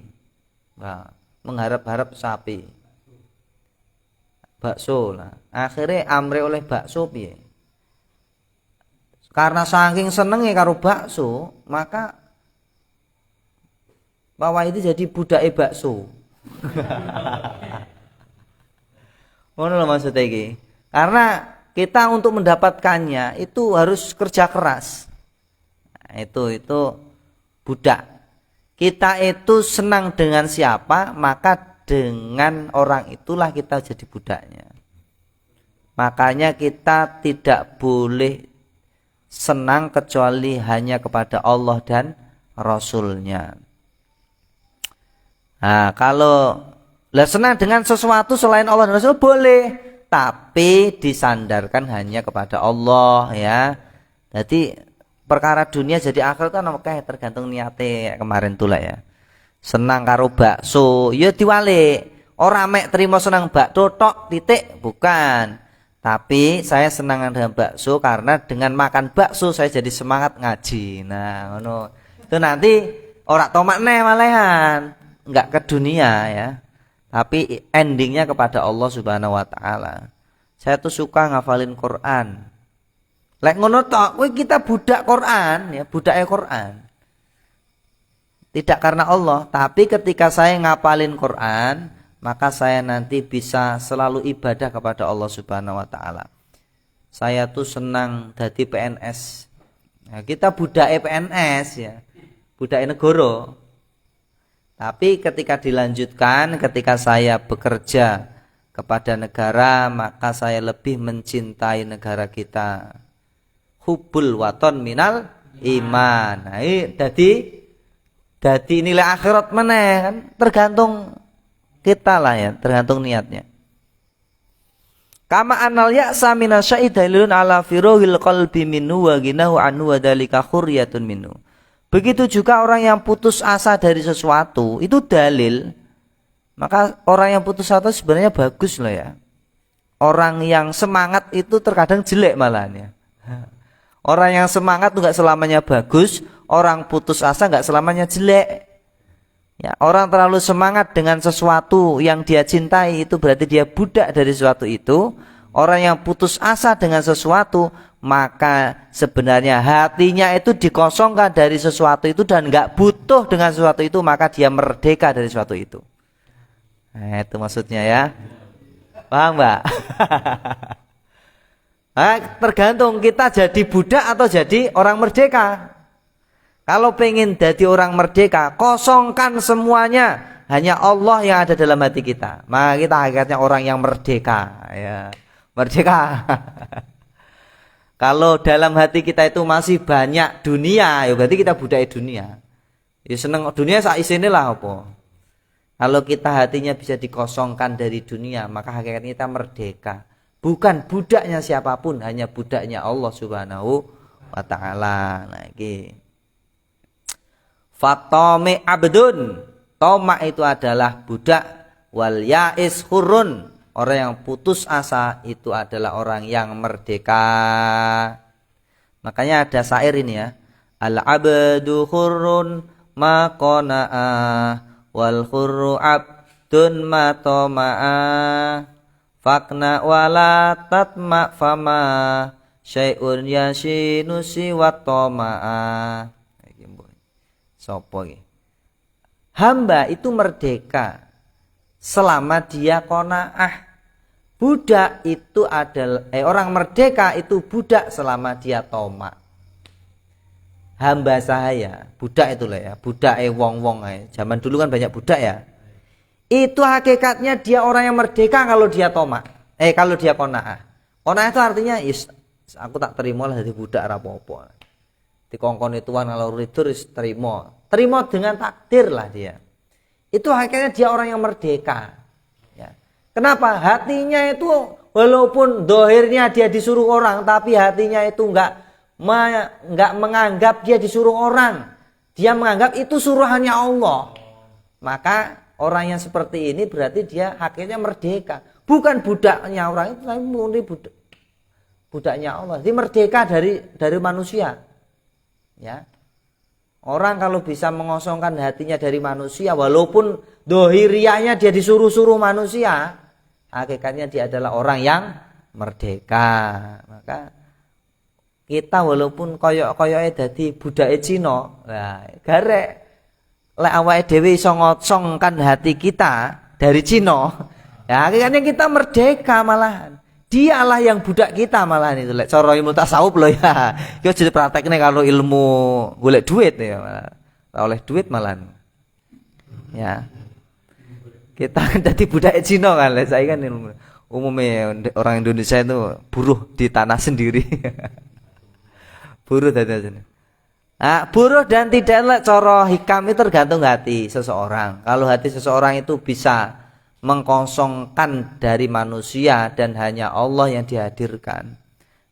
Nah, mengharap-harap sapi. Bakso lah. Akhirnya amre oleh bakso piye? Karena saking senenge karo bakso, maka bahwa itu jadi budake bakso. Ngono lho maksudnya iki. Karena kita untuk mendapatkannya itu harus kerja keras. Nah, itu budak. Kita itu senang dengan siapa, maka dengan orang itulah kita jadi budaknya. Makanya kita tidak boleh senang kecuali hanya kepada Allah dan Rasulnya. Nah, kalau senang dengan sesuatu selain Allah dan Rasul boleh, tapi disandarkan hanya kepada Allah ya. Jadi perkara dunia jadi akhirat kan oke, tergantung niate kemarin tuh lah ya. Senang karo bakso, ya diwalik. Ora mek terima senang bakso tok titik, bukan. Tapi saya senang dengan bakso karena dengan makan bakso saya jadi semangat ngaji. Nah, ngono. Itu nanti ora tomak neh malehan, enggak ke dunia ya. Tapi endingnya kepada Allah Subhanahu wa taala. Saya tuh suka ngafalin Quran. Lek ngono tok, kowe kita budak Quran ya, budake Quran. Tidak karena Allah, tapi ketika saya ngapalin Quran, maka saya nanti bisa selalu ibadah kepada Allah Subhanahu wa taala. Saya tuh senang dadi PNS. Nah, kita budake PNS ya. Budake negara. Tapi ketika dilanjutkan, ketika saya bekerja kepada negara, maka saya lebih mencintai negara kita. Hubbul waton minal iman. Nah, jadi nilai akhirat mana kan tergantung kita lah ya, tergantung niatnya. Kama anal ya'sa minasyai dalilun ala firohil qalbi minhu wa ginahu anhu wa dalika khuriyatun minhu. Begitu juga orang yang putus asa dari sesuatu itu dalil. Maka orang yang putus asa sebenarnya bagus loh ya. Orang yang semangat itu terkadang jelek malahan ya. Orang yang semangat itu gak selamanya bagus, orang putus asa gak selamanya jelek. Ya, orang terlalu semangat dengan sesuatu yang dia cintai itu berarti dia budak dari sesuatu itu. Orang yang putus asa dengan sesuatu, maka sebenarnya hatinya itu dikosongkan dari sesuatu itu dan gak butuh dengan sesuatu itu, maka dia merdeka dari sesuatu itu. Nah, itu maksudnya ya. Paham Mbak? Nah, tergantung kita jadi budak atau jadi orang merdeka. Kalau pengen jadi orang merdeka, kosongkan semuanya, hanya Allah yang ada dalam hati kita. Maka kita hakikatnya orang yang merdeka ya. Merdeka. Kalau dalam hati kita itu masih banyak dunia, ya berarti kita budak dunia. Ya seneng dunia sak isine lah apa. Kalau kita hatinya bisa dikosongkan dari dunia, maka hakikatnya kita merdeka. Bukan budaknya siapapun, hanya budaknya Allah Subhanahu wa taala. Nah, iki. Fatome abdun. Toma itu adalah budak, wal ya'is hurun. Orang yang putus asa itu adalah orang yang merdeka. Makanya ada syair ini ya. Al abdu hurrun ma qana'a wal hurru abdun ma toma'a. Fakna wala tatma fama syai'un yashinu siwat toma'a. Sopo iki? Hamba itu merdeka selama dia qanaah. Budak itu adalah orang merdeka itu budak selama dia toma. Hamba sahaya, budak itulah ya, budak wong-wong ae. Zaman dulu kan banyak budak ya. Itu hakikatnya dia orang yang merdeka kalau dia toma. Kalau dia qanaah. Qanaah itu artinya aku tak terima lah jadi budak ora apa-apa. Dikongkon tuan kalau ridho terima. Terima dengan takdir lah dia. Itu hakikatnya dia orang yang merdeka. Ya. Kenapa? Hatinya itu walaupun dohirnya dia disuruh orang, tapi hatinya itu enggak menganggap dia disuruh orang. Dia menganggap itu suruhannya Allah. Maka orang yang seperti ini berarti dia hakikatnya merdeka. Bukan budaknya orang itu, tapi murni budaknya Allah. Dia merdeka dari manusia. Ya. Orang kalau bisa mengosongkan hatinya dari manusia, walaupun dohirianya dia disuruh-suruh manusia, hakikatnya dia adalah orang yang merdeka. Maka kita walaupun koyok-koyoke dadi budake Cina, nah garek lek awake dhewe iso ngosongkan hati kita dari Cina, ya hakikatnya kita merdeka malahan. Dialah yang budak kita malahan itu. Lek cara ilmu tasawuf loh ya. Yo jadi prakteknya kalau ilmu golek duit ya malah. Oleh duit malahan. Ya. Kita kan jadi budak Cina kan. Lek saya kan ilmu. Umumnya orang Indonesia itu buruh di tanah sendiri. Buruh tadi. Buruh dan tidak cara hikam itu tergantung hati seseorang. Kalau hati seseorang itu bisa mengkosongkan dari manusia dan hanya Allah yang dihadirkan,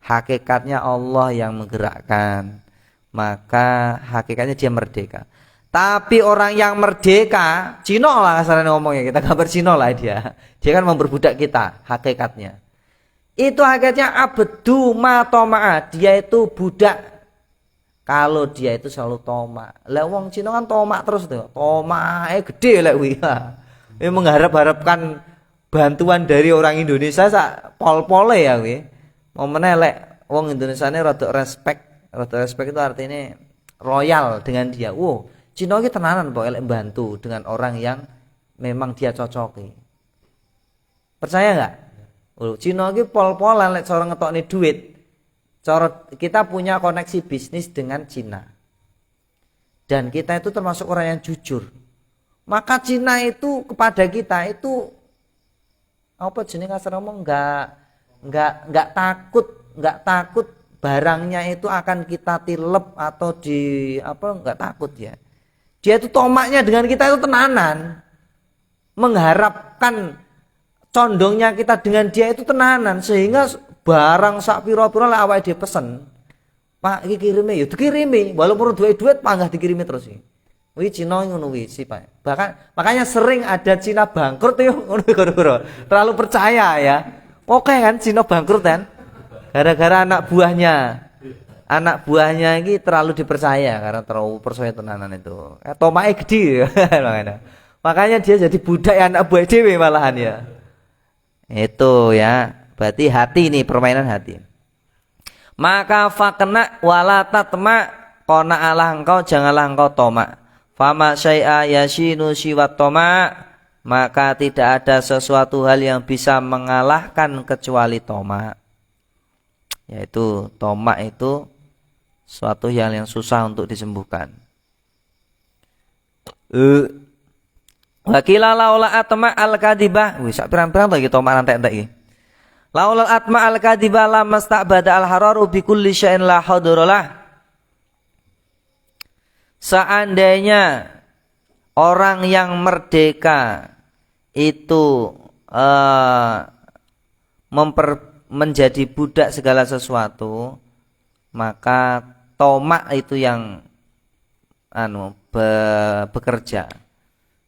hakikatnya Allah yang menggerakkan, maka hakikatnya dia merdeka. Tapi orang yang merdeka, Cino lah kasarnya ngomongnya, kita gambar Cino lah dia kan memperbudak kita, hakikatnya itu hakikatnya abdu ma toma'a, dia itu budak kalau dia itu selalu tomak. Lah wong Cino kan tomak terus tuh, tomak gede lek wi. Mengharap-harapkan bantuan dari orang Indonesia sak pol-pole ya wi. Mau menelek wong Indonesia ini rada respect itu artinya royal dengan dia. Wow, Cina iki tenanan kok elek bantu dengan orang yang memang dia cocoki. Percaya enggak? Cina iki pol-polan lek cara ngetokne duit. Cara kita punya koneksi bisnis dengan Cina. Dan kita itu termasuk orang yang jujur. Maka Cina itu kepada kita itu apa jenenge kasar ngomong enggak takut barangnya itu akan kita tilep atau enggak takut ya. Dia itu tomaknya dengan kita itu tenanan. Mengharapkan condongnya kita dengan dia itu tenanan sehingga barang sak pira-pira lek awake dhewe pesen. Pak iki kirime ya dikirimi walaupun duit panggah dikirimi terus iki. Wih Cina ngono wih sih Pak. Makanya sering ada Cina bangkrut yo ngono gara-gara terlalu percaya ya. Oke kan Cina bangkrut kan? Gara-gara anak buahnya ini terlalu dipercaya karena terlalu percaya tenanan itu. Tomake gede makanya dia jadi budak anak buah dhewe malahan ya. Itu ya. Berarti hati ini permainan hati. Maka fakna wala tatma qona Allah engkau janganlah engkau tomak. Fama syai'a yashinu siwat toma, maka tidak ada sesuatu hal yang bisa mengalahkan kecuali toma. Yaitu toma itu suatu hal yang susah untuk disembuhkan. Wakila laula atma al-kadibah. Wis sak pirang-pirang to iki toma entek-entek iki. Laula atma al-kadibah lamasta'bada al-hararu bi kulli syai'in la hadaralah. Seandainya orang yang merdeka itu menjadi budak segala sesuatu, maka tomak itu yang bekerja.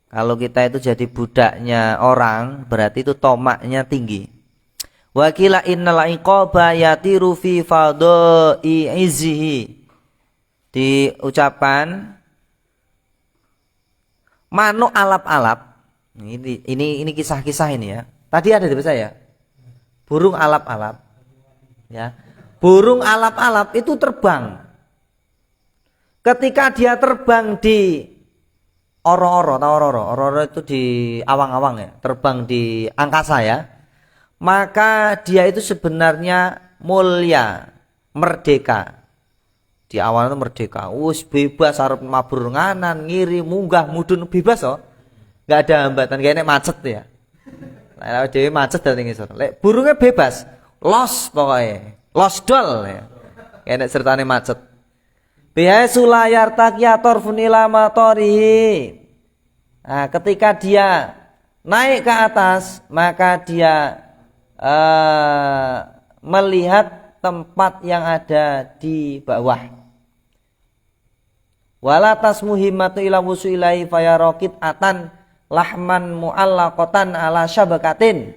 Kalau kita itu jadi budaknya orang, berarti itu tomaknya tinggi. Wakila innal iqaba yatiru fi fadha'i izzihi. Diucapkan manuk alap-alap. Ini kisah-kisah ini ya. Tadi ada di saya. Burung alap-alap. Ya. Burung alap-alap itu terbang. Ketika dia terbang di oro-oro, tahu oro-oro? Oro-oro itu di awang-awang ya, terbang di angkasa ya. Maka dia itu sebenarnya mulia, merdeka. Di awal itu merdeka, bebas arep mabur nganan, ngiri, munggah, mudun bebas oh. Enggak ada hambatan kayak nek macet ya. Lah dhewe macet dateng ngisor. Lek burungnya bebas, los pokoknya. Los dol ya. Kayak nek sertane macet. Biha sulayar taqiyator funila matorihi. Nah, ketika dia naik ke atas, maka dia melihat tempat yang ada di bawah. Wala tasmuhimmatu ila wusuilai fayaraqit atan lahman muallaqatan ala syabakatin.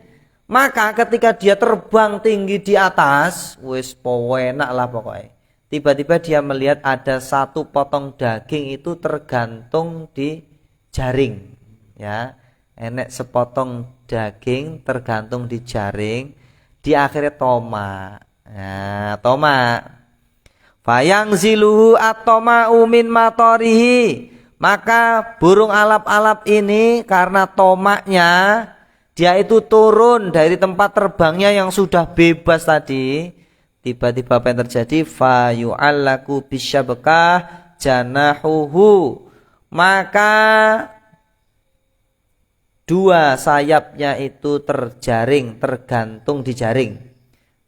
Maka ketika dia terbang tinggi di atas, wis enak lah pokoknya. Tiba-tiba dia melihat ada satu potong daging itu tergantung di jaring. Ya, enek sepotong daging tergantung di jaring. Di akhirnya tomak. Nah, tomak. Fayang ziluhu at-toma'u min matorihi. Maka burung alap-alap ini karena tomaknya dia itu turun dari tempat terbangnya yang sudah bebas tadi, tiba-tiba apa yang terjadi? Fa yu'allaku bisyabkah janahuhu, maka dua sayapnya itu terjaring, tergantung di jaring.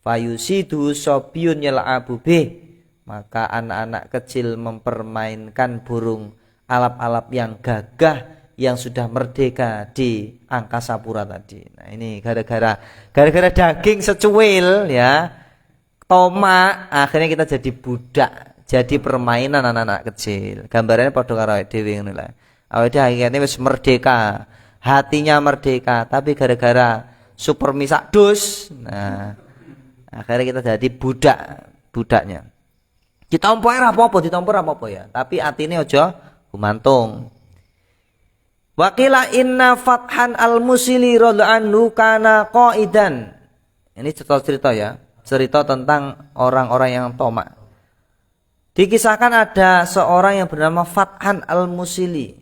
Fayusidu sobyun yal'abu bih, maka anak-anak kecil mempermainkan burung alap-alap yang gagah yang sudah merdeka di angkasa pura tadi. Nah, ini gara-gara daging secuil ya, tomak, akhirnya kita jadi budak, jadi permainan anak-anak kecil. Gambarannya padha karo awake dhewe ngono lho. Awake dhewe akhirnya wis merdeka, hatinya merdeka, tapi gara-gara super misak dus, nah akhirnya kita jadi budaknya. Ditampa ora apa-apa, ditampa ora apa-apa ya, tapi atine aja gumantung. Waqila inna Fathan al-Musili radhiyallahu anhu kana qaidan. Ini cerita ya, cerita tentang orang-orang yang tomak. Dikisahkan ada seorang yang bernama Fathan al-Musili.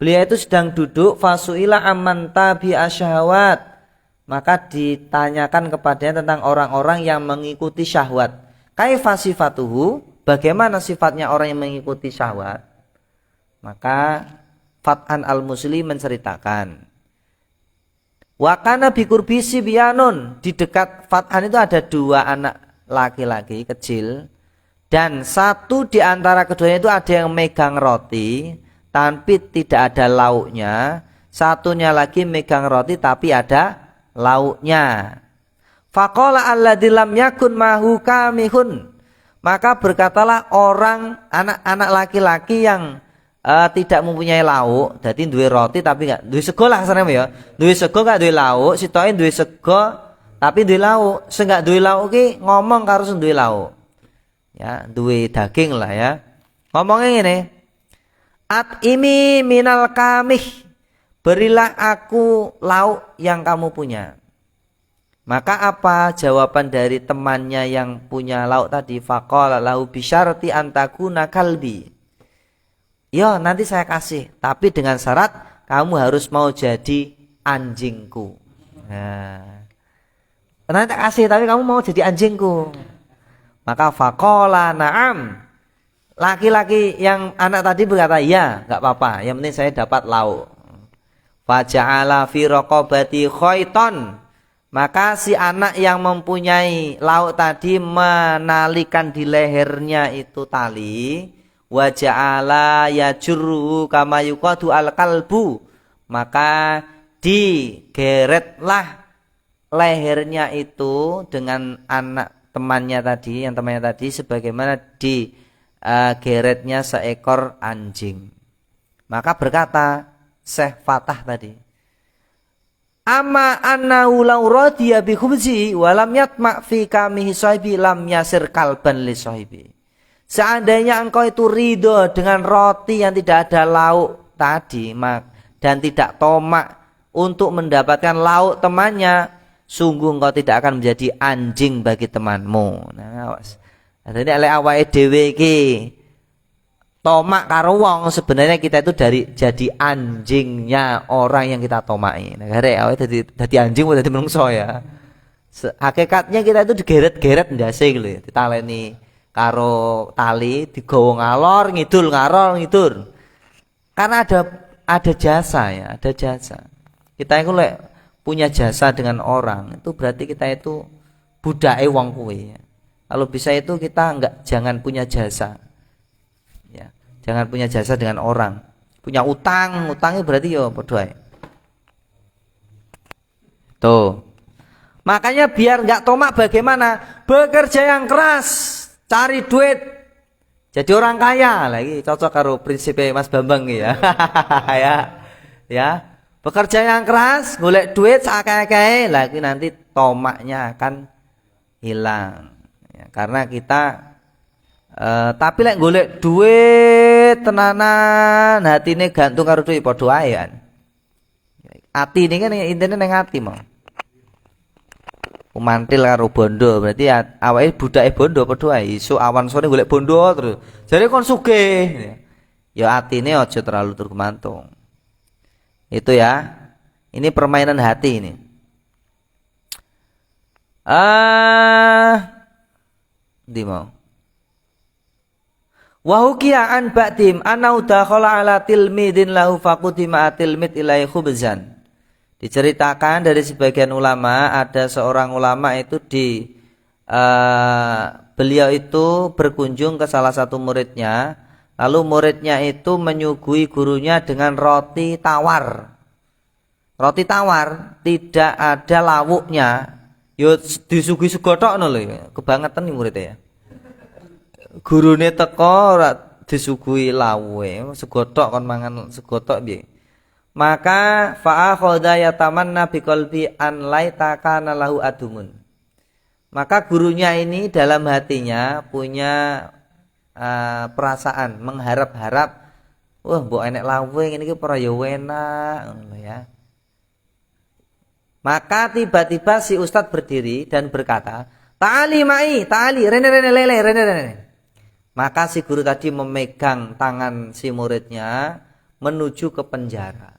Beliau itu sedang duduk, fasuila amman tabi asyahawat, maka ditanyakan kepadanya tentang orang-orang yang mengikuti syahwat. Kaifa sifatuhu, bagaimana sifatnya orang yang mengikuti syahwat? Maka Fathan al-Musli menceritakan, wa kana bi qurbi sibyanun, di dekat Fathan itu ada dua anak laki-laki kecil, dan satu di antara keduanya itu ada yang megang roti tapi tidak ada lauknya, satunya lagi megang roti tapi ada lauknya. Faqala alladzi lam yakun mahu kamihun, maka berkatalah orang anak-anak laki-laki yang tidak mempunyai lauk, jadi duwe roti tapi enggak duwe sego lah sana ya. Duwe sego enggak duwe lauk, sitoke duwe sego tapi duwe lauk. Sing enggak duwe lauk ki ngomong karo sing duwe lauk. Ya, duwe daging lah ya. Ngomongnya ngene. At'imi minal kamih, berilah aku lauk yang kamu punya. Maka apa jawaban dari temannya yang punya lauk tadi? Faqala lahu bisyarti antakuna kalbi. Ya nanti saya kasih, tapi dengan syarat kamu harus mau jadi anjingku. Nah, nanti tak kasih tapi kamu mau jadi anjingku. Maka faqala na'am. Laki-laki yang anak tadi berkata, ya enggak apa-apa, yang penting saya dapat lauk. Faja'ala fi raqabati khaiton, maka si anak yang mempunyai lauk tadi menalikan di lehernya itu tali. Waja'ala yajurru kama yuqadu al-kalbu, maka digeretlah lehernya itu dengan anak temannya tadi, yang temannya tadi, sebagaimana digeretnya seekor anjing. Maka berkata Syekh Fatah tadi, amma annahu law radiya bi khubzi wa lam yatma fi kamihi sahibi lam yasir kalban li sahibi. Seandainya engkau itu ridho dengan roti yang tidak ada lauk tadi dan tidak tomak untuk mendapatkan lauk temannya, sungguh engkau tidak akan menjadi anjing bagi temanmu. Nah, awas. Jadi oleh awake dhewe iki tomak karo wong, sebenarnya kita itu jadi anjingnya orang yang kita tomaki. Nah, karek awake dadi anjing dadi menungso ya. Hakikatnya kita itu digeret-geret ndase lho ya, ditaleni karo tali, digawa ngalor ngidul ngarol ngidul. Karena ada jasa ya, ada jasa. Kita itu lek punya jasa dengan orang, itu berarti kita itu budake wong kuwi ya. Kalau bisa itu kita jangan punya jasa. Ya, jangan punya jasa dengan orang. Punya utangnya berarti ya padha ae. Tuh. Makanya biar enggak tomak bagaimana? Bekerja yang keras, cari duit, jadi orang kaya lagi, cocok karo prinsipnya Mas Bambang ya. ya, bekerja yang keras, golek duit sakake lagi, nanti tomaknya akan hilang. Ya, karena kita tapi lek golek duit tenanan, hatine gantung karo duit padha ae kan. Ati ini kan intine ning ati mau. Mantil karo bondo, berarti awake budake bondo padha ae. Isu awan sore golek bondo terus. Jare kon sugih. Ya atine aja terlalu tergantung. Itu ya. Ini permainan hati ini. Di mau. Wa hukiya an ba'dim anau dakhala ala tilmidin lahu faqutima tilmid ilai khubzan. Diceritakan dari sebagian ulama, ada seorang ulama itu beliau itu berkunjung ke salah satu muridnya, lalu muridnya itu menyuguhi gurunya dengan roti tawar. Roti tawar tidak ada lawuknya. Yo disuguhi segothokno lho, kebangetan nih muridnya ya. Gurune teko ora disuguhi lawuhe, segothok kon mangan segothok piye. Maka fa'akhadha yatamanna biqalbi an laita kana lahu adumun. Maka gurunya ini dalam hatinya punya perasaan mengharap-harap, wah mbok enek lawuhe ngene iki ora ya enak ngono ya. Maka tiba-tiba si ustadz berdiri dan berkata, "Ta'ali ma'i, ta'ali, rene lele, rene." Maka si guru tadi memegang tangan si muridnya menuju ke penjara.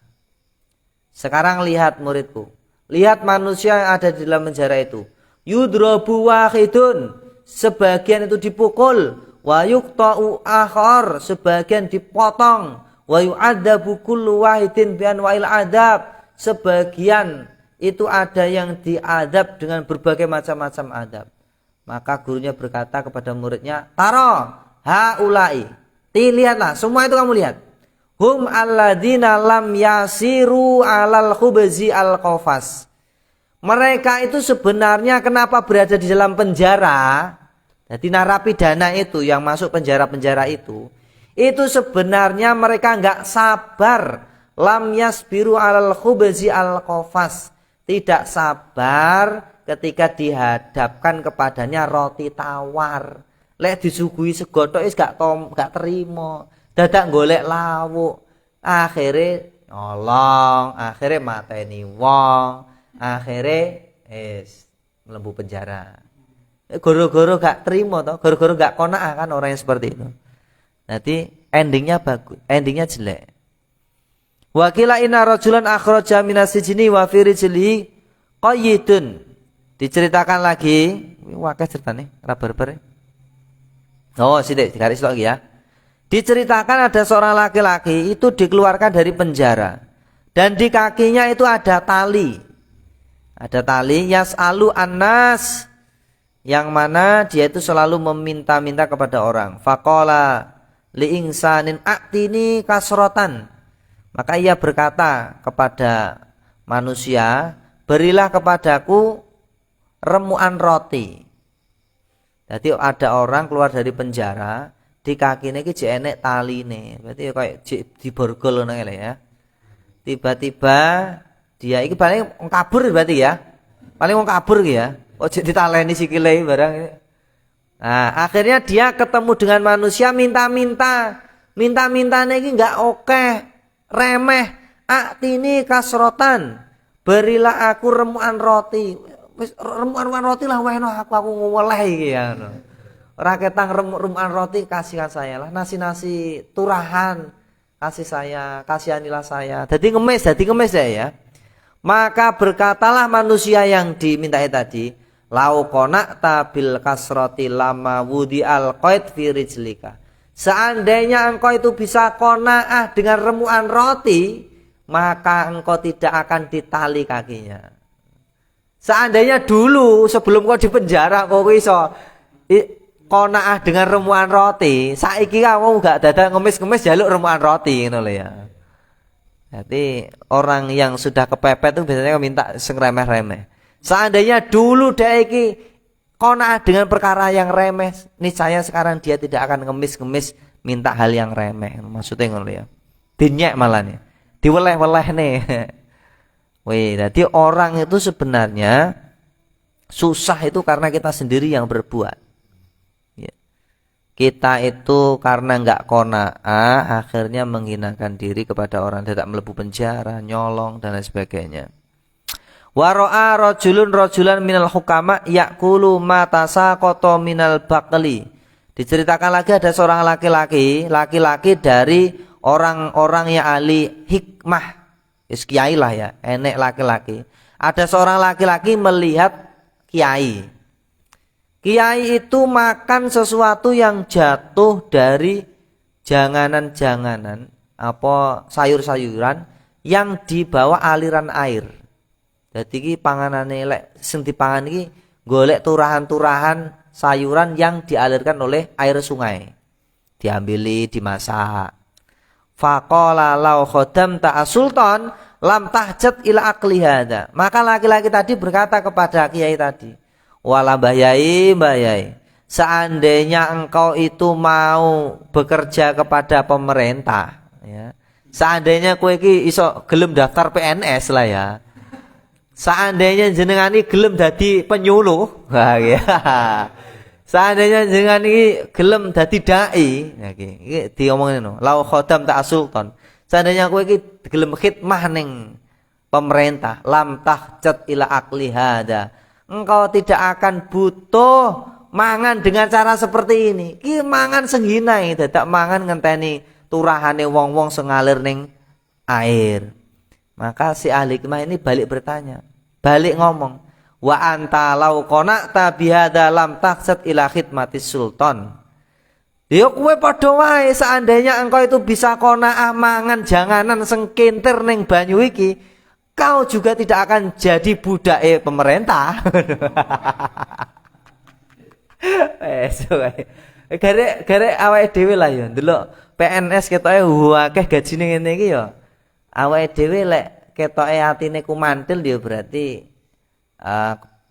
Sekarang lihat muridku, lihat manusia yang ada di dalam penjara itu. Yudrabu wahidun, sebagian itu dipukul, wa yuqta'u akhar, sebagian dipotong, wa yu'adzabu kullu wahidin bi anwa'il adab, sebagian itu ada yang diadab dengan berbagai macam-macam adab. Maka gurunya berkata kepada muridnya, "Taro haulai." Lihatlah, semua itu kamu lihat. Hum alladzina lam yasiru alal khubzi al qafas. Mereka itu sebenarnya kenapa berada di dalam penjara? Jadi narapidana itu yang masuk penjara-penjara itu sebenarnya mereka enggak sabar. Lam yasbiru alal khubzi al qafas. Tidak sabar ketika dihadapkan kepadanya roti tawar. Lek disuguhi segothok wis gak terima. Dadak golek lawuk. Akhire nyolong, akhire mateni wong, akhire mlebu penjara. Goro-goro gak terima toh, goro-goro gak qanaah kan orang yang seperti itu. Nanti endingnya bagus, endingnya jelek. Wakila inna rajulan akhraja minas sijni wa fi rijlihi qayyidun. Diceritakan lagi, wakah ceritane, ora barbar. Oh, sithik digaris lagi ya. Diceritakan ada seorang laki-laki itu dikeluarkan dari penjara dan di kakinya itu ada tali. Ada tali yas'alu annas, yang mana dia itu selalu meminta-minta kepada orang. Faqala li insanin a'tini kasrotan. Maka ia berkata kepada manusia, berilah kepadaku remuan roti. Jadi ada orang keluar dari penjara, di kakinya iki jek enek taline. Berarti kayak diborgol ngono ya. Tiba-tiba dia iki paling kabur berarti ya. Paling wong kabur ya. Oh jek ditaleni sikile barang. Nah, akhirnya dia ketemu dengan manusia minta-minta. Minta-mintane iki enggak oke. Remeh, aktini kasrotan, berilah aku remuan roti. Remuan roti lah weno aku ngoleh iki ya. Ora ketang remuan roti kasihkan saya lah, nasi turahan kasih saya, kasihanilah saya. Dadi ngemis ya. Maka berkatalah manusia yang dimintai tadi, lau qana'ta bil kasrati lama wudi al qaid fi rijlika. Seandainya engkau itu bisa qanaah dengan remuan roti, maka engkau tidak akan ditali kakinya. Seandainya dulu sebelum kau di penjara kau iso qanaah dengan remuan roti, saiki kamu gak dadak ngemis-ngemis jaluk remuan roti ngono lho ya. Jadi orang yang sudah kepepet itu biasanya minta sing remeh-remeh. Seandainya dulu dek iki qanaah dengan perkara yang remeh, niscaya sekarang dia tidak akan ngemis-ngemis minta hal yang remeh. Maksudnya ngono ya. Dinyek malah nih. Diweleh-weleh nih. Wih, jadi orang itu sebenarnya susah itu karena kita sendiri yang berbuat. Ya. Kita itu karena enggak qanaah akhirnya menghinakan diri kepada orang, tidak melebu penjara, nyolong dan lain sebagainya. Waro'a rajulan minal hukama ya'kulu ma tasaqata minal baqli. Diceritakan lagi ada seorang laki-laki dari orang-orang yang ahli hikmah, kiai lah ya, enek laki-laki. Ada seorang laki-laki melihat kiai. Kiai itu makan sesuatu yang jatuh dari janganan-janganan apa sayur-sayuran yang dibawa aliran air. Jadi iki panganane lek sing dipangan iki golek turahan-turahan sayuran yang dialirkan oleh air sungai. Diambili, dimasak. Faqala law khodamta sultan lam tahjat ila akli hada. Maka laki-laki tadi berkata kepada kiai tadi, wala mbah yai, seandainya engkau itu mau bekerja kepada pemerintah, ya. Seandainya kowe iki iso gelem daftar PNS lah ya. Seandainya jenengan iki gelem dadi penyuluh, wah ya. Seandainya jenengan iki gelem dadi dai, ya iki diomongin no. Lau khodam ta sultan. Seandainya kowe iki gelem khidmah ning pemerintah, lam tahjat ila akli hada. Engkau tidak akan butuh mangan dengan cara seperti ini. Ki mangan senghinai, dadak mangan ngenteni turahane wong-wong sengalir ning air. Maka si ahli hikmah ini balik bertanya, balik ngomong, wa anta law qana'ta bihadza lam tahsad ila khidmatis sultan. Ya kowe padha wae, seandainya engkau itu bisa qanaah mangan janganan sengkintir ning banyu iki, kau juga tidak akan jadi budake pemerintah. Garek awake dhewe lah ya ndelok PNS ketoke akeh gajine ngene iki ya. Awake dhewe lek ketoke atine kumantil ya berarti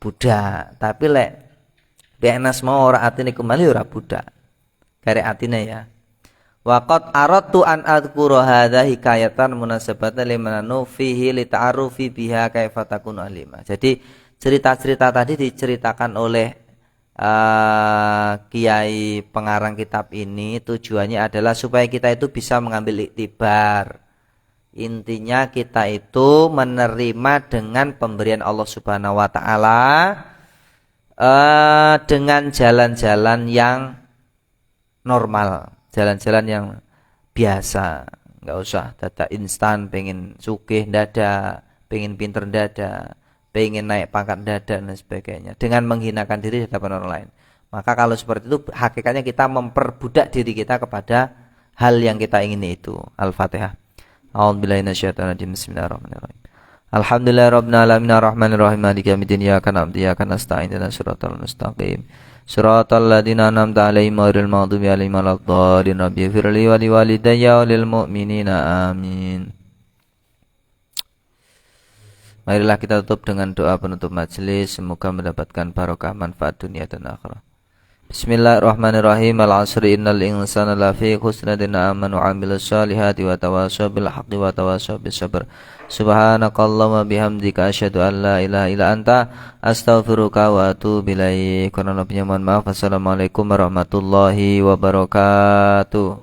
budak, tapi lek PNS mau ora atine kumantil ora budak. Garek atine ya. Waqat aradtu an adhkura hadza hikayatan munasabatan limananu fihi li ta'arufi biha kaifa takunu alima. Jadi cerita-cerita tadi diceritakan oleh kiai pengarang kitab ini tujuannya adalah supaya kita itu bisa mengambil iktibar. Intinya kita itu menerima dengan pemberian Allah Subhanahu wa taala dengan jalan-jalan yang normal, jalan-jalan yang biasa, nggak usah dadak instan, pengen sugih dada, pengen pinter dada, pengen naik pangkat dada dan sebagainya, dengan menghinakan diri di hadapan orang lain. Maka kalau seperti itu hakikatnya kita memperbudak diri kita kepada hal yang kita ingini itu. Al-Fatihah. A'udzubillahi minasyaitonir rajim. Bismillahirrahmanirrahim. Alhamdulillahirabbil alamin arrahmanir rahim maliki yaumiddin iyyaka na'budu wa iyyaka nasta'in ihdinas siratal mustaqim siratal ladzina an'amta 'alaihim ghairil maghdubi 'alaihim waladdallin rabbighfir li wa liwalidayya wa lil mu'minina amin. Marilah kita tutup dengan doa penutup majelis, semoga mendapatkan barokah manfaat dunia dan akhirat. Bismillahirrahmanirrahim. Al-'asri innal insana lafi khusr ladina amanu 'wa 'amilus solihati wa tawassaw bil haqqi wa tawassaw bis sabr. Subhanakallahumma bihamdika asyhadu an la ilaha illa anta astaghfiruka wa atubu ilaik. Kurang lebihnya mohon maaf. Assalamualaikum warahmatullahi wabarakatuh.